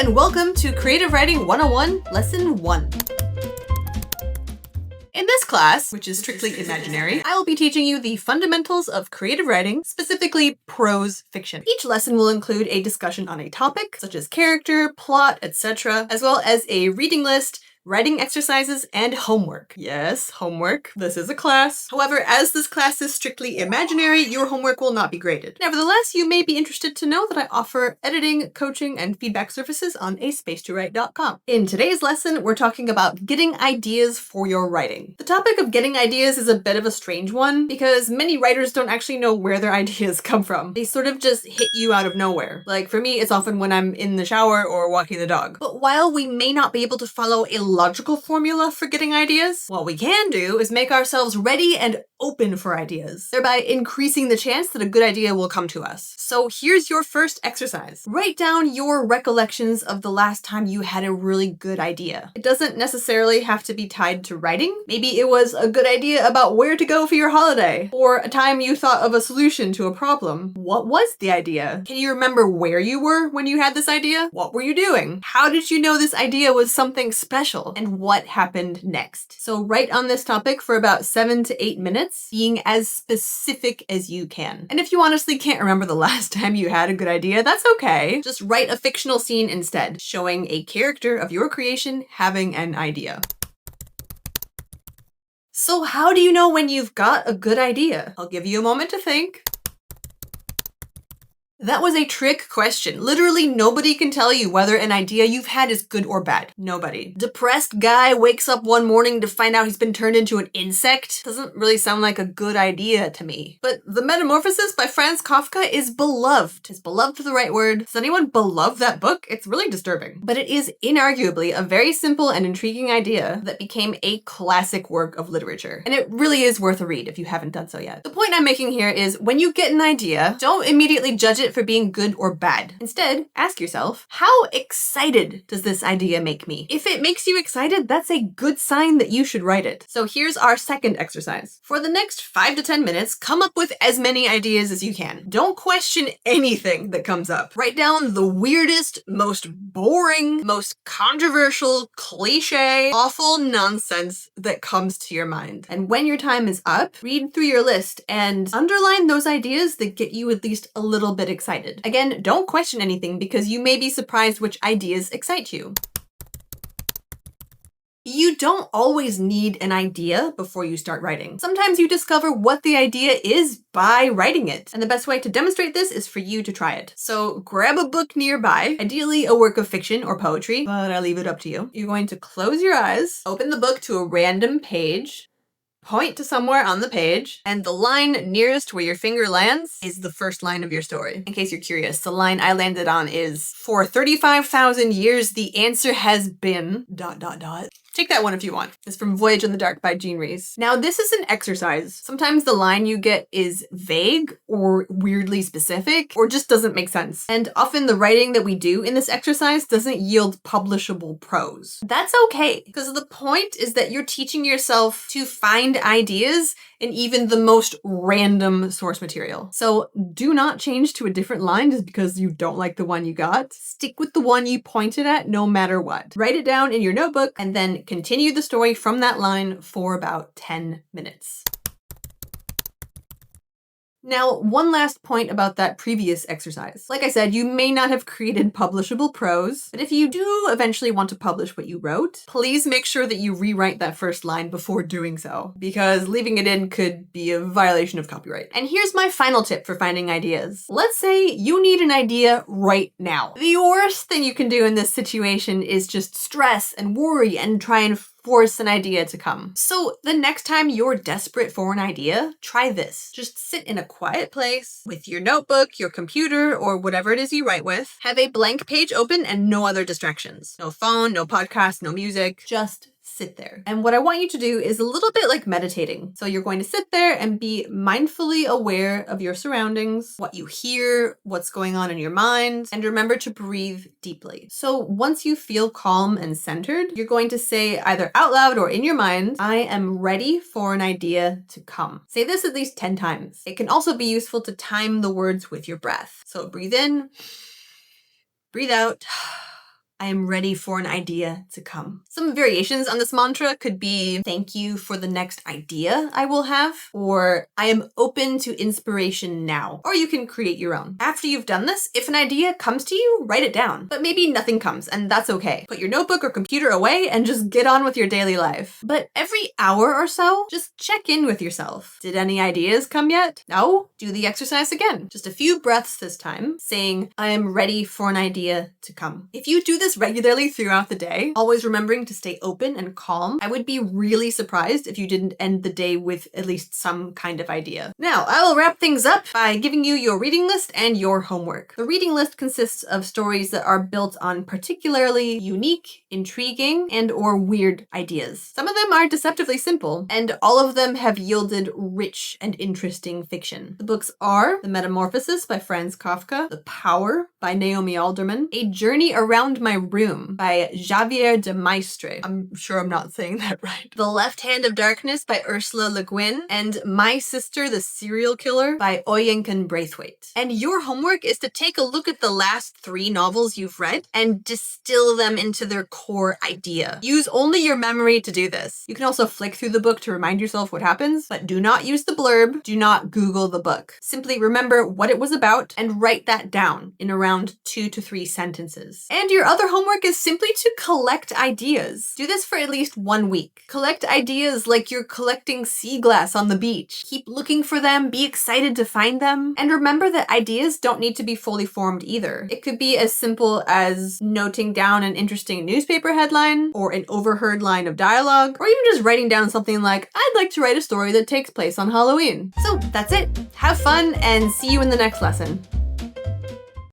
and welcome to Creative Writing 101, Lesson 1. In this class, which is strictly imaginary, I will be teaching you the fundamentals of creative writing, specifically prose fiction. Each lesson will include a discussion on a topic, such as character, plot, etc., as well as a reading list, writing exercises, and homework. Yes, homework. This is a class. However, as this class is strictly imaginary, your homework will not be graded. Nevertheless, you may be interested to know that I offer editing, coaching, and feedback services on aspacetowrite.com. In today's lesson, we're talking about getting ideas for your writing. The topic of getting ideas is a bit of a strange one because many writers don't actually know where their ideas come from. They sort of just hit you out of nowhere. Like for me, it's often when I'm in the shower or walking the dog. But while we may not be able to follow a logical formula for getting ideas, what we can do is make ourselves ready and open for ideas, thereby increasing the chance that a good idea will come to us. So here's your first exercise. Write down your recollections of the last time you had a really good idea. It doesn't necessarily have to be tied to writing. Maybe it was a good idea about where to go for your holiday, or a time you thought of a solution to a problem. What was the idea? Can you remember where you were when you had this idea? What were you doing? How did you know this idea was something special? And what happened next? So write on this topic for about 7 to 8 minutes, being as specific as you can. And if you honestly can't remember the last time you had a good idea, that's okay. Just write a fictional scene instead, showing a character of your creation having an idea. So how do you know when you've got a good idea? I'll give you a moment to think. That was a trick question. Literally nobody can tell you whether an idea you've had is good or bad. Nobody. Depressed guy wakes up one morning to find out he's been turned into an insect. Doesn't really sound like a good idea to me. But The Metamorphosis by Franz Kafka is beloved. Is beloved the right word? Does anyone beloved that book? It's really disturbing. But it is inarguably a very simple and intriguing idea that became a classic work of literature. And it really is worth a read if you haven't done so yet. The point I'm making here is when you get an idea, don't immediately judge it for being good or bad. Instead, ask yourself, how excited does this idea make me? If it makes you excited, that's a good sign that you should write it. So here's our second exercise. For the next 5 to 10 minutes, come up with as many ideas as you can. Don't question anything that comes up. Write down the weirdest, most boring, most controversial, cliche, awful nonsense that comes to your mind. And when your time is up, read through your list and underline those ideas that get you at least a little bit excited. Again, don't question anything because you may be surprised which ideas excite you. You don't always need an idea before you start writing. Sometimes you discover what the idea is by writing it. And the best way to demonstrate this is for you to try it. So grab a book nearby, ideally a work of fiction or poetry, but I'll leave it up to you. You're going to close your eyes, open the book to a random page, point to somewhere on the page, and the line nearest where your finger lands is the first line of your story. In case you're curious, the line I landed on is, "For 35,000 years, the answer has been... ... Take that one if you want. It's from Voyage in the Dark by Jean Rhys. Now, this is an exercise. Sometimes the line you get is vague or weirdly specific or just doesn't make sense. And often the writing that we do in this exercise doesn't yield publishable prose. That's okay, because the point is that you're teaching yourself to find ideas in even the most random source material. So do not change to a different line just because you don't like the one you got. Stick with the one you pointed at no matter what. Write it down in your notebook and then continue the story from that line for about 10 minutes. Now, one last point about that previous exercise. Like I said, you may not have created publishable prose, but if you do eventually want to publish what you wrote, please make sure that you rewrite that first line before doing so, because leaving it in could be a violation of copyright. And here's my final tip for finding ideas. Let's say you need an idea right now. The worst thing you can do in this situation is just stress and worry and try and force an idea to come. So the next time you're desperate for an idea, try this. Just sit in a quiet place with your notebook, your computer, or whatever it is you write with. Have a blank page open and no other distractions. No phone, no podcast, no music. Just sit there. And what I want you to do is a little bit like meditating. So you're going to sit there and be mindfully aware of your surroundings, what you hear, what's going on in your mind, and remember to breathe deeply. So once you feel calm and centered, you're going to say either out loud or in your mind, I am ready for an idea to come. Say this at least 10 times. It can also be useful to time the words with your breath. So breathe in, breathe out. I am ready for an idea to come. Some variations on this mantra could be thank you for the next idea I will have, or I am open to inspiration now. Or you can create your own. After you've done this, if an idea comes to you, write it down. But maybe nothing comes, and that's okay. Put your notebook or computer away and just get on with your daily life. But every hour or so, just check in with yourself. Did any ideas come yet? No? Do the exercise again. Just a few breaths this time, saying, I am ready for an idea to come. If you do this regularly throughout the day, always remembering to stay open and calm, I would be really surprised if you didn't end the day with at least some kind of idea. Now, I will wrap things up by giving you your reading list and your homework. The reading list consists of stories that are built on particularly unique, intriguing, and/or weird ideas. Some of them are deceptively simple, and all of them have yielded rich and interesting fiction. The books are The Metamorphosis by Franz Kafka, The Power by Naomi Alderman, A Journey Around My Room by Javier de Maistre. I'm sure I'm not saying that right. The Left Hand of Darkness by Ursula Le Guin, and My Sister the Serial Killer by Oyinkan Braithwaite. And your homework is to take a look at the last 3 novels you've read and distill them into their core idea. Use only your memory to do this. You can also flick through the book to remind yourself what happens, but do not use the blurb. Do not Google the book. Simply remember what it was about and write that down in around 2 to 3 sentences. And your other homework is simply to collect ideas. Do this for at least 1 week. Collect ideas like you're collecting sea glass on the beach. Keep looking for them, be excited to find them, and remember that ideas don't need to be fully formed either. It could be as simple as noting down an interesting newspaper headline, or an overheard line of dialogue, or even just writing down something like, I'd like to write a story that takes place on Halloween. So that's it. Have fun and see you in the next lesson.